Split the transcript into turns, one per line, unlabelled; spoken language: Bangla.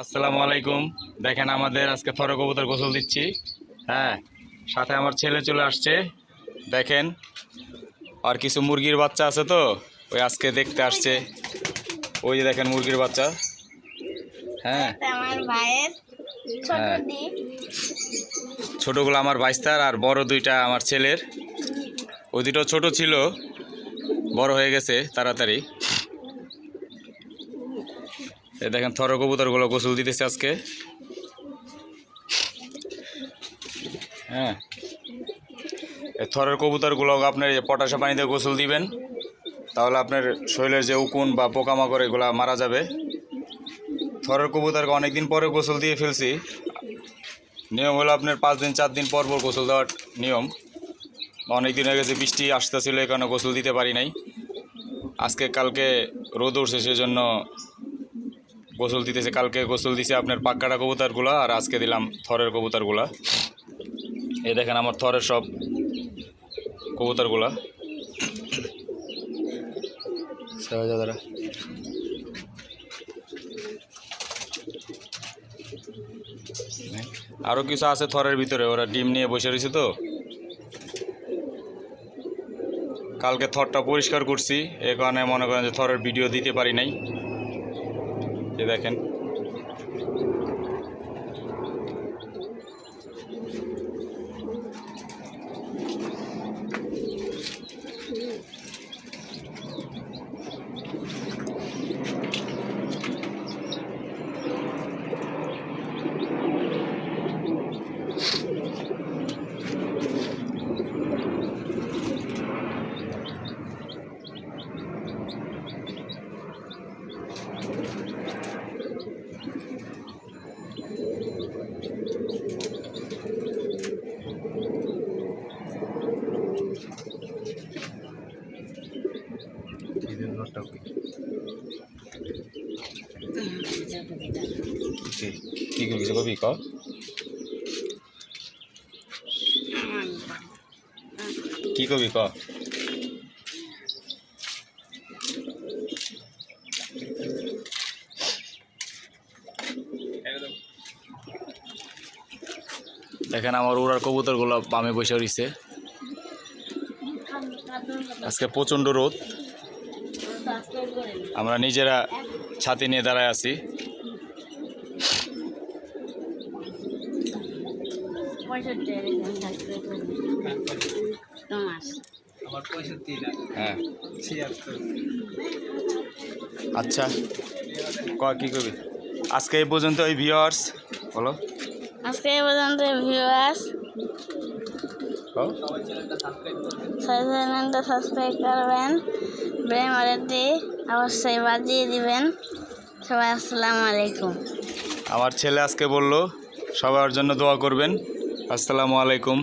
আসসালামু আলাইকুম। দেখেন আমাদের আজকে থরে কবুতর গোসল দিচ্ছি। হ্যাঁ, সাথে আমার ছেলে চলে আসছে। দেখেন, আর কিছু মুরগির বাচ্চা আছে, তো ওই আজকে দেখতে আসছে। ওই যে দেখেন মুরগির বাচ্চা। হ্যাঁ
আমার ভাইয়ের
হ্যাঁ, ছোটোগুলো আমার ভাইস্তার, আর বড় দুইটা আমার ছেলের। ওই দুটো ছোট ছিল, বড় হয়ে গেছে তাড়াতাড়ি। এই দেখেন থরে কবুতরগুলো গোসল দিতেছে আজকে। হ্যাঁ, এই থরের কবুতরগুলো আপনার পটাশা পানিতে গোসল দিবেন, তাহলে আপনার শরীরের যে উকুন বা পোকামাকড় এগুলো মারা যাবে। থরের কবুতরকে অনেকদিন পরে গোসল দিয়ে ফেলছি। নিয়ম হলো আপনার 5 দিন 4 দিন পর পর গোসল দেওয়ার নিয়ম। অনেক দিন হয়ে গেছে, বৃষ্টি আসতেছিল, এই কারণে গোসল দিতে পারি নাই। আজকে কালকে রোদ উঠছে, সেজন্য গোসল দিতেছে। কালকে গোসল দিছে আপনার পাক্কাটা কবুতরগুলো, আর আজকে দিলাম থরের কবুতরগুলা। এই দেখেন আমার থরের সব কবুতরগুলা। দাদা, আরও কিছু আছে থরের ভিতরে, ওরা ডিম নিয়ে বসে রয়েছে। তো কালকে থরটা পরিষ্কার করছি, এ কারণে মনে করেন যে থরের ভিডিও দিতে পারি নাই। এ দেখেন, কি করবি কবি ক কি কবি ক দেখেন আমার উড়ার কবুতরগুলো বামে বসে রয়েছে। আজকে প্রচণ্ড রোদ, আমরা নিজেরা ছাতি নিয়ে দাঁড়ায় আছি। হ্যাঁ, আচ্ছা, কি করবি আজকে এই পর্যন্ত। ওই ভিউয়ার্স বলো,
আজকে এই পর্যন্ত ভিউয়ার্স, চ্যানেলটা সাবস্ক্রাইব করবেন, বেল বাটনটি অবশ্যই বাজিয়ে দিবেন। সবাই আসসালামু আলাইকুম।
আমার ছেলে আজকে বলল সবার জন্য দোয়া করবেন। আসসালামু আলাইকুম।